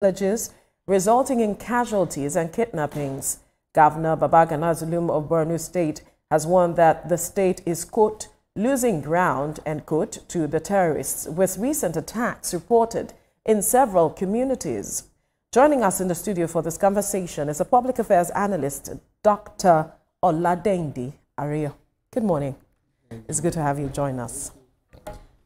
villages, resulting in casualties and kidnappings. Governor Babagana Zulum of Borno State has warned that the state is, quote, losing ground, end quote, to the terrorists, with recent attacks reported in several communities. Joining us in the studio for this conversation is a public affairs analyst, Dr. Oladeinde Ariyo. Good morning. It's good to have you join us.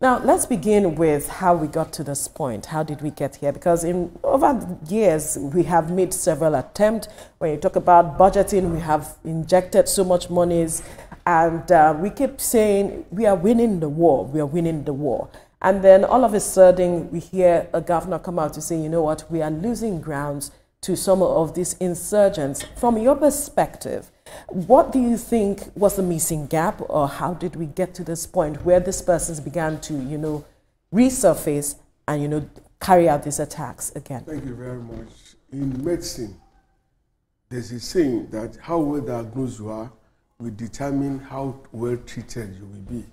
Now, let's begin with how we got to this point. How did we get here? Because over the years, we have made several attempts. When you talk about budgeting, we have injected so much monies, and we keep saying we are winning the war, we are winning the war. And then all of a sudden, we hear a governor come out to say, you know what, we are losing grounds to some of these insurgents. From your perspective, what do you think was the missing gap, or how did we get to this point where these persons began to, resurface and, carry out these attacks again? Thank you very much. In medicine, there's a saying that how well diagnosed you are will determine how well treated you will be.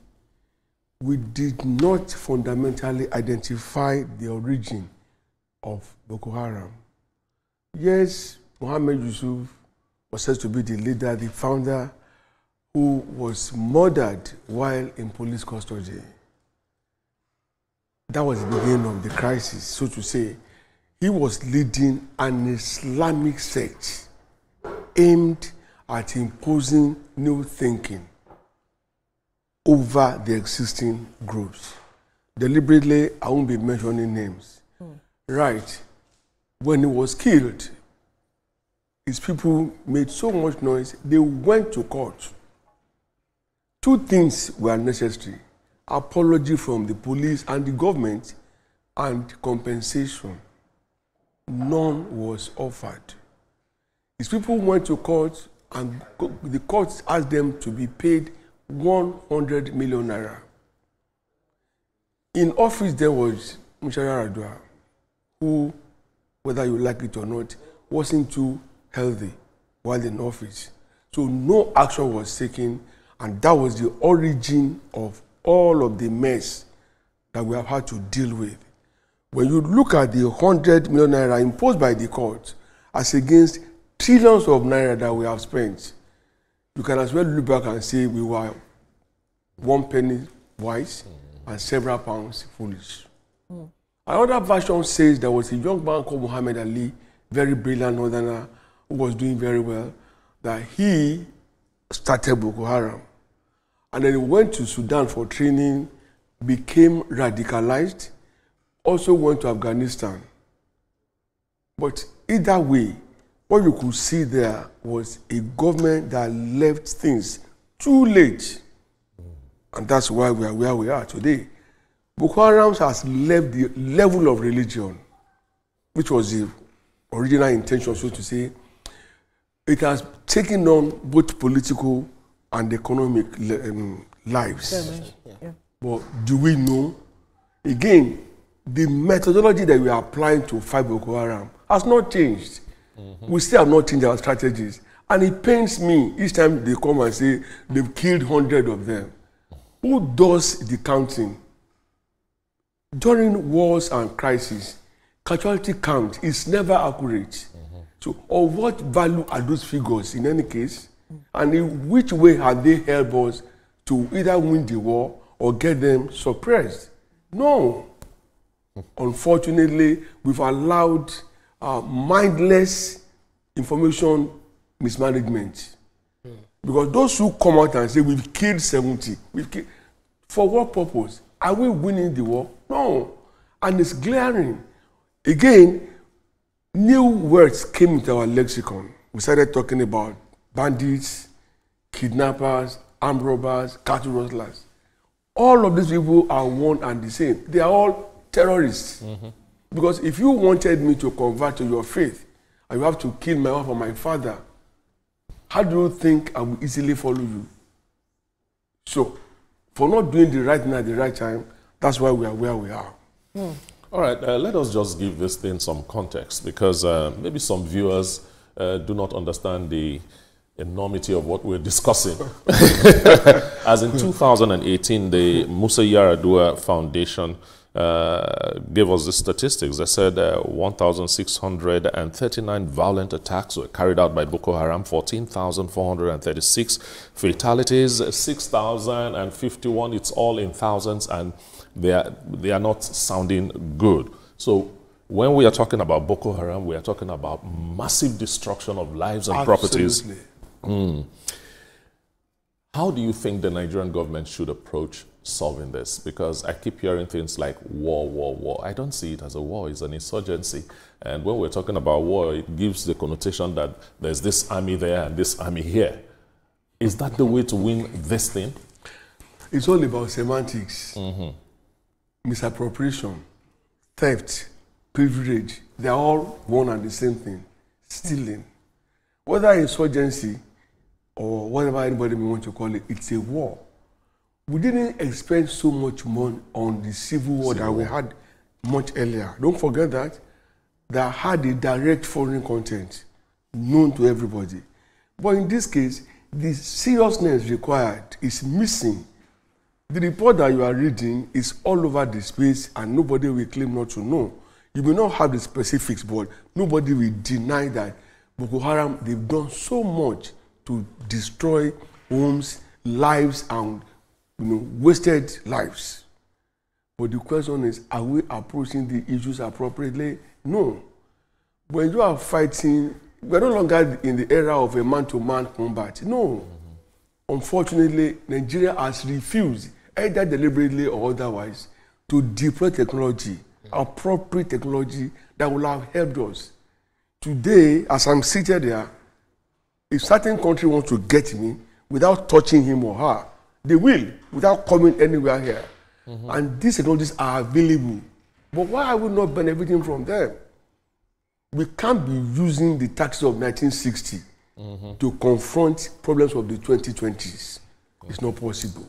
We did not fundamentally identify the origin of Boko Haram. Yes, Mohammed Yusuf was said to be the leader, the founder, who was murdered while in police custody. That was the beginning of the crisis, so to say. He was leading an Islamic sect aimed at imposing new thinking over the existing groups. Deliberately, I won't be mentioning names. Right. When he was killed, his people made so much noise, they went to court. Two things were necessary: apology from the police and the government, and compensation. None was offered. His people went to court, and the court asked them to be paid 100 million naira. In office, there was Yaradua, who, whether you like it or not, wasn't too healthy while in office. So no action was taken, and that was the origin of all of the mess that we have had to deal with. When you look at the 100 million naira imposed by the court as against trillions of naira that we have spent, you can as well look back and say we were 1 penny wise and several pounds foolish. Another version says there was a young man called Muhammad Ali, very brilliant northerner, who was doing very well, that he started Boko Haram. And then he went to Sudan for training, became radicalized, also went to Afghanistan. But either way, what you could see there was a government that left things too late. And that's why we are where we are today. Boko Haram has left the level of religion, which was the original intention, so to say. It has taken on both political and economic lives. Yeah. But do we know? Again, the methodology that we are applying to fight Boko Haram has not changed. We still have not changed our strategies. And it pains me each time they come and say they've killed 100 of them. Who does the counting? During wars and crises, casualty count is never accurate. So, of what value are those figures in any case? And in which way have they helped us to either win the war or get them suppressed? No. Unfortunately, we've allowed mindless information mismanagement. Because those who come out and say, we've killed 70, for what purpose? Are we winning the war? No. And it's glaring. Again, new words came into our lexicon. We started talking about bandits, kidnappers, armed robbers, cattle rustlers. All of these people are one and the same. They are all terrorists. Because if you wanted me to convert to your faith, and you have to kill my wife or my father, how do you think I will easily follow you? So, for not doing the right thing at the right time, that's why we are where we are. All right, let us just give this thing some context, because maybe some viewers do not understand the enormity of what we're discussing. As in 2018, the Musa Yaradua Foundation gave us the statistics. They said 1,639 violent attacks were carried out by Boko Haram, 14,436 fatalities, 6,051. It's all in thousands, and they are not sounding good. So when we are talking about Boko Haram, we are talking about massive destruction of lives and properties. How do you think the Nigerian government should approach solving this? Because I keep hearing things like war, war, war. I don't see it as a war. It's an insurgency. And when we're talking about war, it gives the connotation that there's this army there and this army here. Is that the way to win this thing? It's all about semantics. Misappropriation, theft, privilege. They're all one and the same thing. Stealing. Whether insurgency or whatever anybody may want to call it, it's a war. We didn't expend so much money on the civil war that we had much earlier. Don't forget that had a direct foreign content known to everybody. But in this case, the seriousness required is missing. The report that you are reading is all over the space and nobody will claim not to know. You may not have the specifics, but nobody will deny that Boko Haram, they've done so much to destroy homes, lives, and wasted lives. But the question is, are we approaching the issues appropriately? No. When you are fighting, we're no longer in the era of a man-to-man combat. No. Unfortunately, Nigeria has refused, either deliberately or otherwise, to deploy technology, appropriate technology that will have helped us. Today, as I'm seated there, if certain country wants to get me without touching him or her, they will, without coming anywhere here. And these technologies are available. But why are we not benefiting from them? We can't be using the tactics of 1960 to confront problems of the 2020s. It's not possible.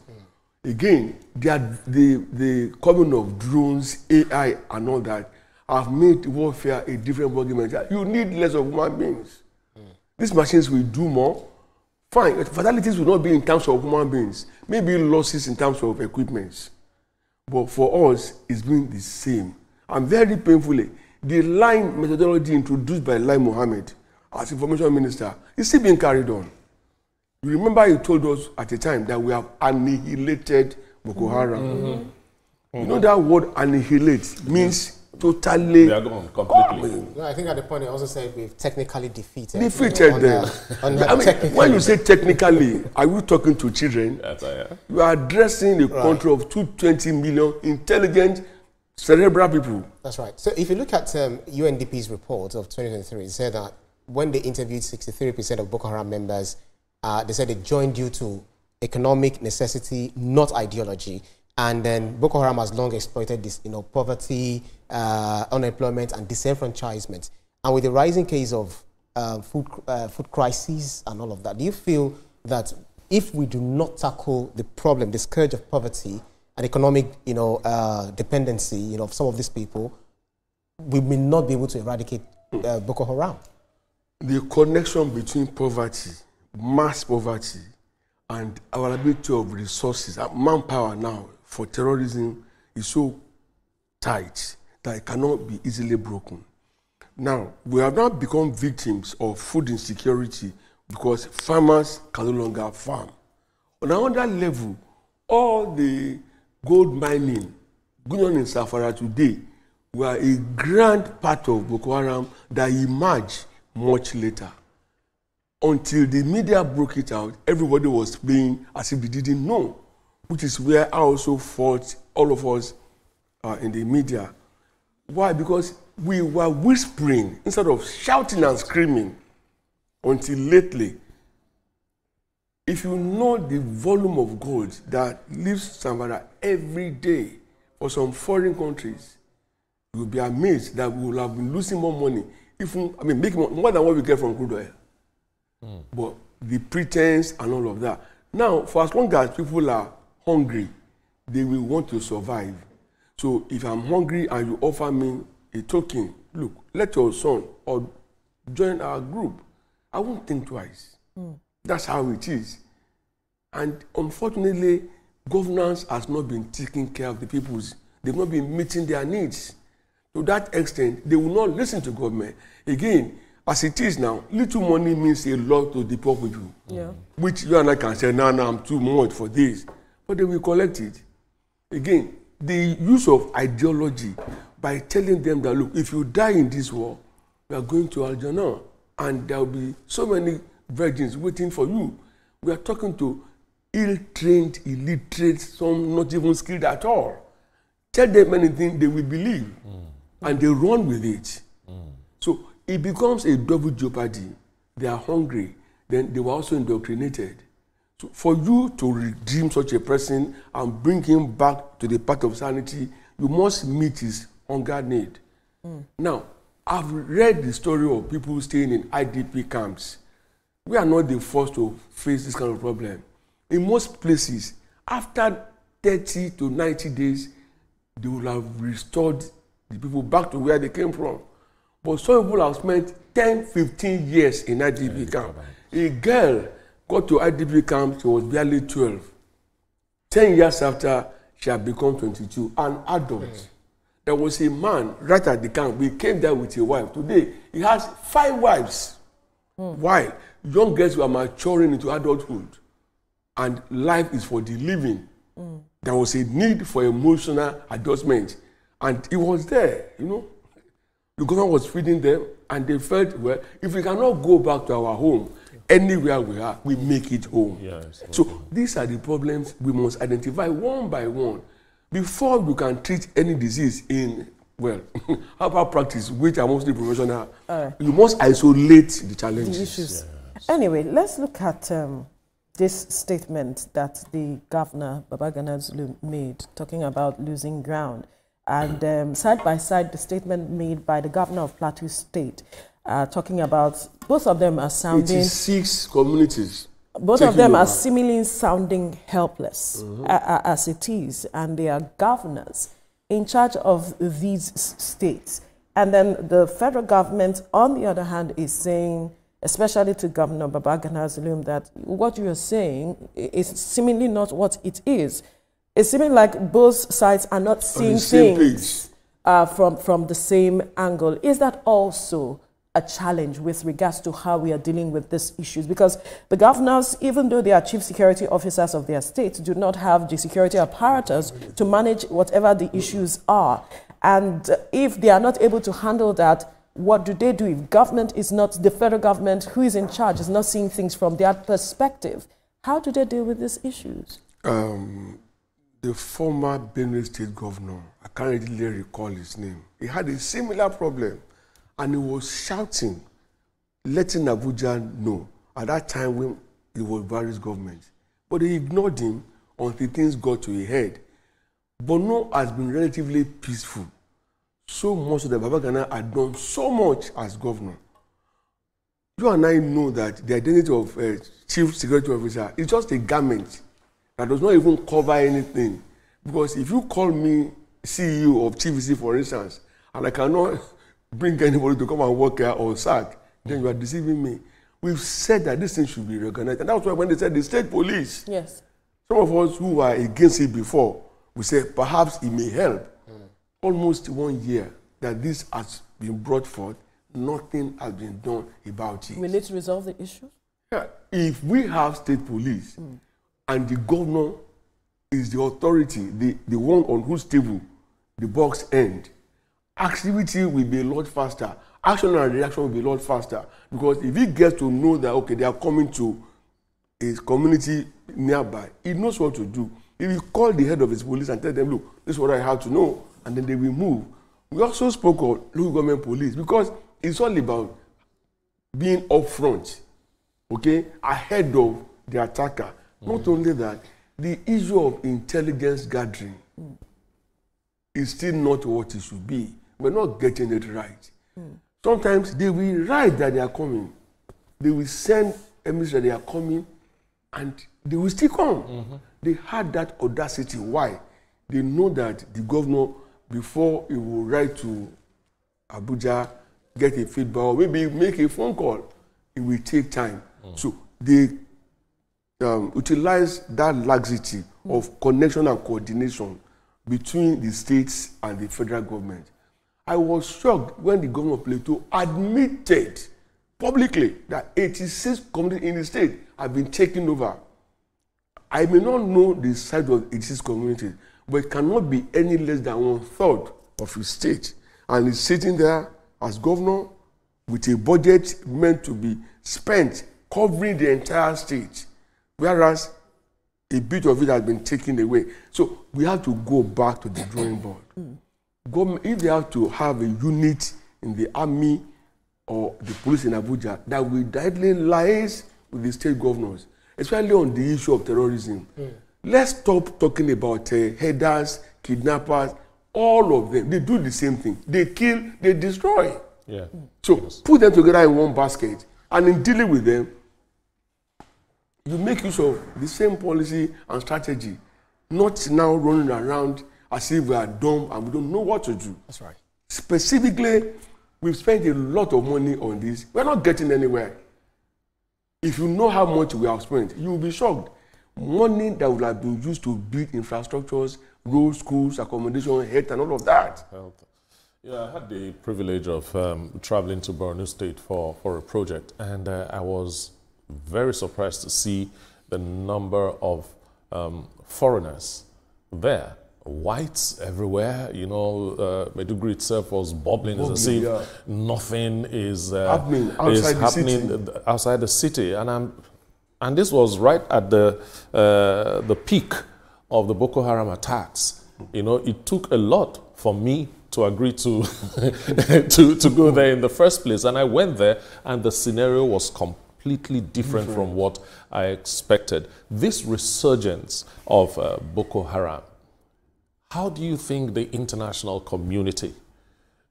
Again, the coming of drones, AI, and all that have made warfare a different argument. You need less of human beings. These machines will do more. Fine, fatalities will not be in terms of human beings. Maybe losses in terms of equipment. But for us, it's been the same. And very painfully, the line methodology introduced by Lai Mohammed as information minister is still being carried on. You remember he told us at the time that we have annihilated Boko Haram. You know that word annihilate means totally. They are gone completely. No, I think at the point he also said we've technically defeated them. When you say technically, are you talking to children? Yes, I am. You are addressing a country of 220 million intelligent, cerebral people. That's right. So if you look at UNDP's report of 2023, it said that when they interviewed 63% of Boko Haram members, they said they joined due to economic necessity, not ideology. And then Boko Haram has long exploited this, poverty, unemployment, and disenfranchisement. And with the rising case of food crises and all of that, do you feel that if we do not tackle the problem, the scourge of poverty and economic, dependency, of some of these people, we may not be able to eradicate Boko Haram? The connection between poverty, mass poverty, and availability of resources, manpower now for terrorism is so tight that it cannot be easily broken. Now, we have now become victims of food insecurity because farmers can no longer farm. On another level, all the gold mining going on in Safara today were a grand part of Boko Haram that emerged much later. Until the media broke it out, everybody was playing as if they didn't know, which is where I also fought all of us in the media. Why? Because we were whispering instead of shouting and screaming until lately. If you know the volume of gold that leaves Samara every day for some foreign countries, you'll be amazed that we will have been losing more money, making more than what we get from crude oil. But the pretense and all of that. Now, for as long as people are hungry, they will want to survive. So if I'm hungry and you offer me a token, look, let your son or join our group, I won't think twice. That's how it is. And unfortunately, governance has not been taking care of the people's They've not been meeting their needs. To that extent, they will not listen to government. Again, as it is now, little money means a lot to the poor people. Yeah. Which you and I can say, no, I'm too much for this. But they will collect it. Again, the use of ideology by telling them that, look, if you die in this war, we are going to Al-Jannah, and there will be so many virgins waiting for you. We are talking to ill-trained, illiterate, some not even skilled at all. Tell them anything, they will believe, and they run with it. So it becomes a double jeopardy. They are hungry, then they were also indoctrinated. So for you to redeem such a person and bring him back to the path of sanity, you must meet his hunger need. Now, I've read the story of people staying in IDP camps. We are not the first to face this kind of problem. In most places, after 30 to 90 days, they will have restored the people back to where they came from. But some people have spent 10, 15 years in IDP camp. A girl got to IDP camp, she was barely 12. 10 years after, she had become 22, an adult. There was a man right at the camp. He came there with a wife. Today, he has 5 wives. While young girls were maturing into adulthood, and life is for the living. There was a need for emotional adjustment, and it was there, you know. The government was feeding them, and they felt, well, if we cannot go back to our home, anywhere we are, we make it home. Yes, okay. So these are the problems we must identify one by one before you can treat any disease in, well, herbal practice, which are mostly professional. You must isolate the challenges. The issues. Yes. Anyway, let's look at this statement that the governor, Babagana Zulum, made, talking about losing ground. And side by side, the statement made by the governor of Plateau State, talking about, both of them are sounding... 86 communities. Both of them are seemingly sounding helpless, as it is, and they are governors in charge of these states. And then the federal government, on the other hand, is saying, especially to Governor Babagana Zulum, that what you are saying is seemingly not what it is. It's seeming like both sides are not seeing things from the same angle. Is that also a challenge with regards to how we are dealing with these issues? Because the governors, even though they are chief security officers of their states, do not have the security apparatus to manage whatever the issues are. And if they are not able to handle that, what do they do? If government is not, the federal government who is in charge is not seeing things from their perspective, how do they deal with these issues? The former Benue State governor, I can't really recall his name, he had a similar problem, and he was shouting, letting Abuja know at that time when it was Buhari's government. But they ignored him until things got to a head. Borno has been relatively peaceful. So much that Babagana had done so much as governor. You and I know that the identity of a chief security officer is just a garment that does not even cover anything. Because if you call me CEO of TVC, for instance, and I cannot bring anybody to come and work here or sack, then you are deceiving me. We've said that this thing should be recognized. And that's why when they said the state police, yes, some of us who were against it before, we said perhaps it may help. Almost 1 year that this has been brought forth, nothing has been done about it. Will it resolve the issue? Yeah. If we have state police and the governor is the authority, the one on whose table the box ends, activity will be a lot faster. Action and reaction will be a lot faster. Because if he gets to know that, okay, they are coming to a community nearby, he knows what to do. If you call the head of his police and tell them, look, this is what I have to know, and then they will move. We also spoke of local government police because it's all about being upfront, okay, ahead of the attacker. Not only that, the issue of intelligence gathering is still not what it should be. We're not getting it right. Sometimes they will write that they are coming. They will send emissaries that they are coming, and they will still come. They had that audacity. Why? They know that the governor, before he will write to Abuja, get a feedback, or maybe make a phone call, it will take time. So they utilize that laxity of connection and coordination between the states and the federal government. I was shocked when the governor of Plateau admitted publicly that 86 communities in the state have been taken over. I may not know the size of 86 communities, but it cannot be any less than 1/3 of his state. And he's sitting there as governor with a budget meant to be spent covering the entire state, whereas a bit of it has been taken away. So we have to go back to the drawing board. Government, if they have to have a unit in the army or the police in Abuja that will directly liaise with the state governors, especially on the issue of terrorism. Let's stop talking about headers, kidnappers, all of them. They do the same thing. They kill, they destroy. Yeah. So put them together in one basket, and in dealing with them, you make use of the same policy and strategy, not now running around as if we are dumb and we don't know what to do. That's right. Specifically, we've spent a lot of money on this. We're not getting anywhere. If you know how much we have spent, you will be shocked. Money that would have been used to build infrastructures, roads, schools, accommodation, health, and all of that. Health. Yeah, I had the privilege of traveling to Borno State for a project, and I was very surprised to see the number of foreigners there. Whites everywhere, you know, Maiduguri itself was bubbling as if nothing is happening outside the city. And this was right at the peak of the Boko Haram attacks. You know, it took a lot for me to agree to to go there in the first place. And I went there, and the scenario was completely different from what I expected. This resurgence of Boko Haram, how do you think the international community,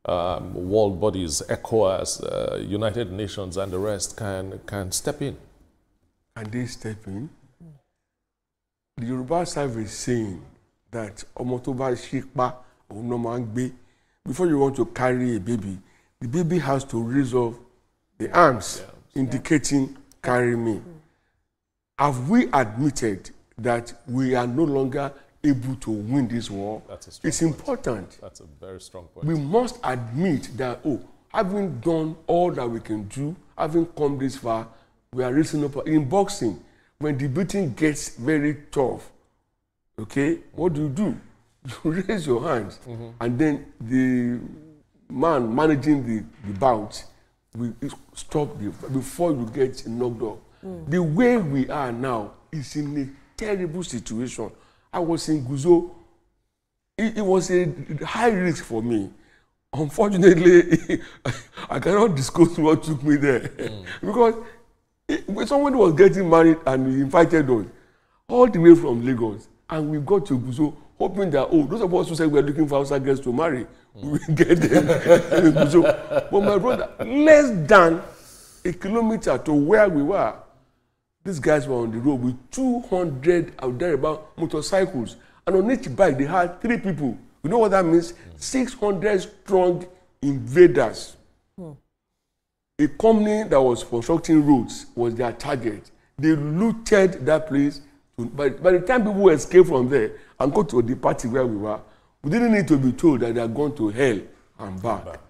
world bodies, ECOWAS, United Nations, and the rest can step in? And they step in. The Yoruba side is saying that Omotoba Shikpa Onomangbe, before you want to carry a baby, the baby has to raise off the arms, indicating carry me. Have we admitted that we are no longer able to win this war? It's important. That's a very strong point. We must admit that, having done all that we can do, having come this far, we are raising up. In boxing, when the beating gets very tough, okay, what do? You raise your hands, and then the man managing the bout will stop before you get knocked off. The way we are now is in a terrible situation. I was in Guzo. It was a high risk for me. Unfortunately, I cannot discuss what took me there. Because when somebody was getting married and he invited us all the way from Lagos, and we got to Guzo, hoping that, those of us who said we are looking for outside girls to marry, we will get them in Guzo. But my brother, less than a kilometer to where we were, these guys were on the road with 200 out there about motorcycles, and on each bike they had 3 people. You know what that means? 600 strong invaders. A company that was constructing roads was their target. They looted that place. By the time people escaped from there and go to the party where we were, we didn't need to be told that they are going to hell and back.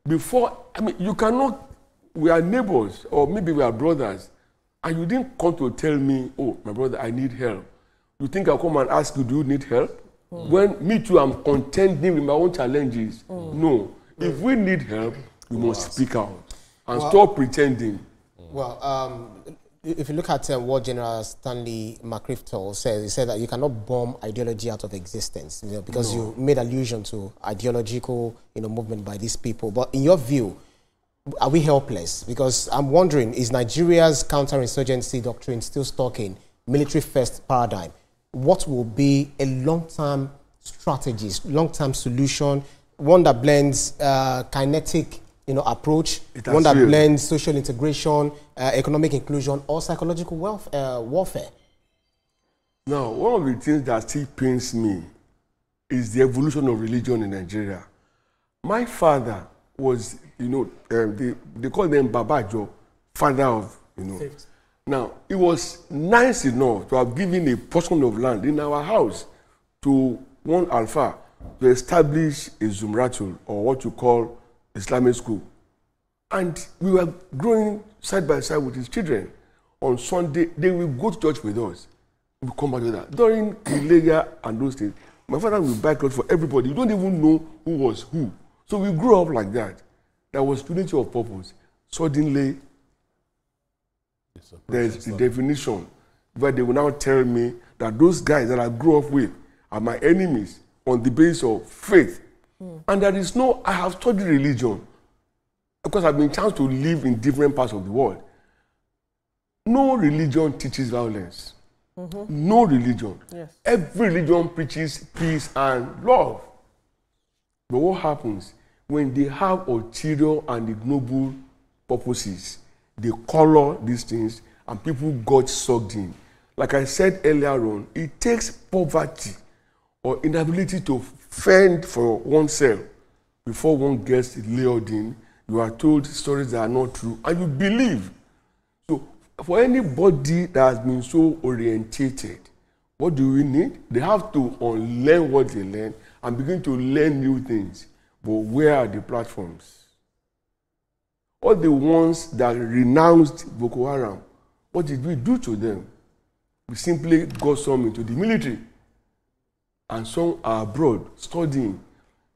Before, you cannot, we are neighbors, or maybe we are brothers, and you didn't come to tell me, my brother, I need help. You think I'll come and ask you, do you need help? When me too, I'm contending with my own challenges. No. If we need help, we must speak out and stop pretending. Well, if you look at what General Stanley McChrystal says, he said that you cannot bomb ideology out of existence, because you made allusion to ideological, movement by these people. But in your view, are we helpless? Because I'm wondering, is Nigeria's counterinsurgency doctrine still stuck in military-first paradigm? What will be a long-term strategy, long-term solution, one that blends kinetic approach, one that blends social integration, economic inclusion, or psychological warfare? Now, one of the things that still pains me is the evolution of religion in Nigeria. My father was, they call them Babajo, father of, faith. Now, it was nice enough to have given a portion of land in our house to one alpha to establish a Zumratul, or what you call Islamic school. And we were growing side by side with his children. On Sunday, they will go to church with us. We come back to that. During Ileya and those things, my father will buy clothes for everybody. You don't even know who was who. So we grew up like that. There was unity of purpose. Suddenly, there's the definition where they will now tell me that those guys that I grew up with are my enemies on the basis of faith. And there is no, I have studied religion because I've been chanced to live in different parts of the world. No religion teaches violence. No religion. Yes. Every religion preaches peace and love. But what happens when they have ulterior and ignoble purposes? They color these things and people got sucked in. Like I said earlier on, it takes poverty or inability to fend for oneself before one gets lured in. You are told stories that are not true and you believe. So for anybody that has been so orientated, what do we need? They have to unlearn what they learn and begin to learn new things. But where are the platforms? All the ones that renounced Boko Haram, what did we do to them? We simply got some into the military and some are abroad studying.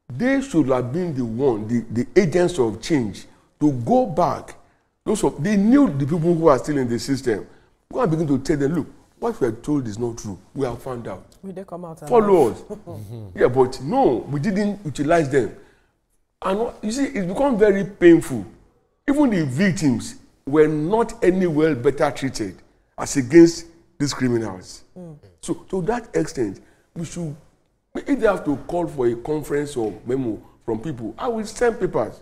They should have been the one, the agents of change, to go back. They knew the people who are still in the system. Go and begin to tell them, look, what we are told is not true. We have found out. Will they come out? Follow us. Yeah, but no, we didn't utilize them. And you see, it's become very painful. Even the victims were not anywhere better treated as against these criminals. So to that extent, we should, if they have to call for a conference or memo from people, I will send papers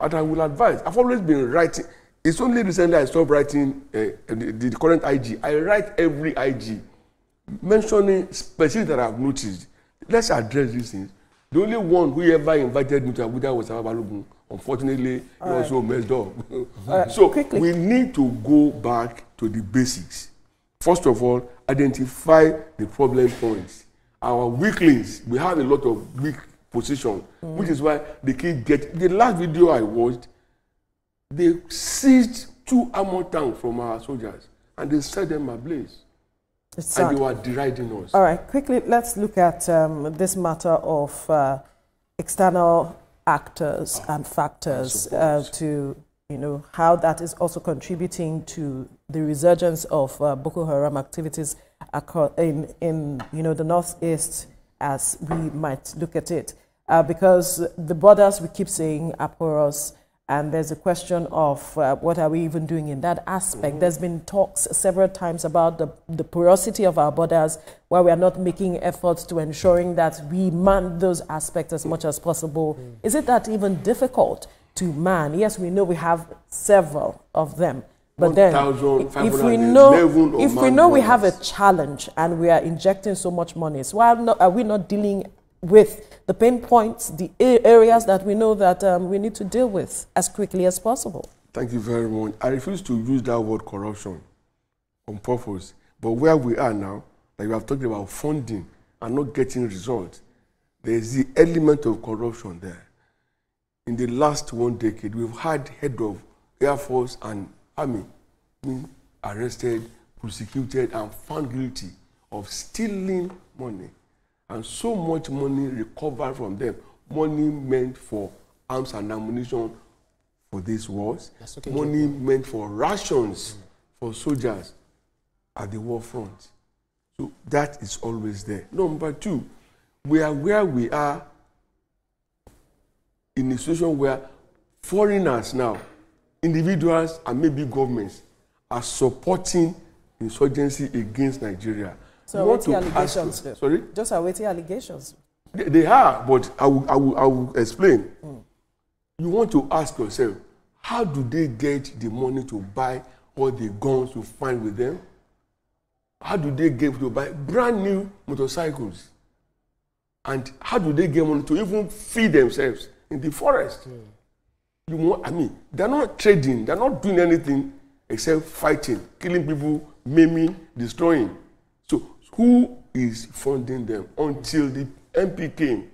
and I will advise. I've always been writing. It's only recently I stopped writing the current IG. I write every IG, mentioning specifics that I've noticed. Let's address these things. The only one who ever invited me to Abuja was Balogun. Unfortunately, he also messed up. So quickly, we need to go back to the basics. First of all, identify the problem points. Our weaklings, we have a lot of weak positions, which is why they keep getting. The last video I watched, they seized 2 armored tanks from our soldiers and they set them ablaze. And they were deriding us. All right, quickly, let's look at this matter of external actors and factors to, how that is also contributing to the resurgence of Boko Haram activities in the northeast, as we might look at it. Because the borders, we keep saying, are porous. And there's a question of what are we even doing in that aspect. There's been talks several times about the porosity of our borders, where we are not making efforts to ensuring that we man those aspects as much as possible. Is it that even difficult to man? Yes, we know we have several of them. But then, if we know we have a challenge and we are injecting so much money, so why are we not dealing with the pain points, the areas that we know that we need to deal with as quickly as possible? Thank you very much. I refuse to use that word corruption on purpose. But where we are now, like we have talked about funding and not getting results, there is the element of corruption there. In the last 1 decade, we've had head of Air Force and Army being arrested, prosecuted, and found guilty of stealing money. And so much money recovered from them. Money meant for arms and ammunition for these wars. Money meant for rations for soldiers at the war front. So that is always there. Number 2, we are where we are in a situation where foreigners now, individuals and maybe governments, are supporting insurgency against Nigeria. So awaiting allegations. Sorry? Just awaiting allegations. They are, but I will explain. You want to ask yourself, how do they get the money to buy all the guns you find with them? How do they get to buy brand new motorcycles? And how do they get money to even feed themselves in the forest? They're not trading, they're not doing anything except fighting, killing people, maiming, destroying. So who is funding them until the MP came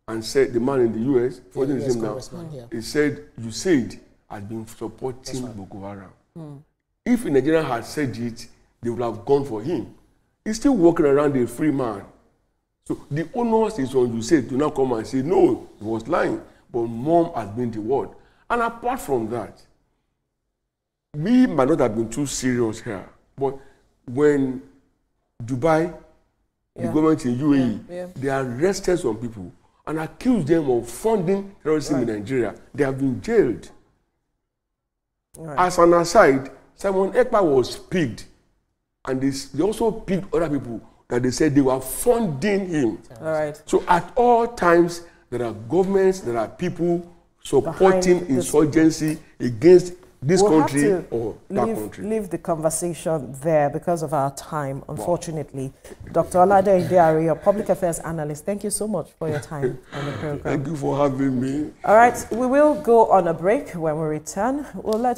and said, the man in the US, forgetting his name now, he said, USAID had been supporting Boko Haram. If Nigeria had said it, they would have gone for him. He's still walking around a free man. So the onus is on USAID to now come and say, no, he was lying, but mom has been the word. And apart from that, we might not have been too serious here, but when Dubai, the government in UAE, they arrested some people and accused them of funding terrorism in Nigeria, they have been jailed. As an aside, Simon Ekpa was picked, and they also picked other people that they said they were funding him. So at all times, there are governments, there are people supporting insurgency against this country or that country. Leave the conversation there because of our time, unfortunately. Dr. Oladeinde Ariyo, Public Affairs Analyst, thank you so much for your time on the program. Thank you for having me. All right, we will go on a break. When we return, we'll let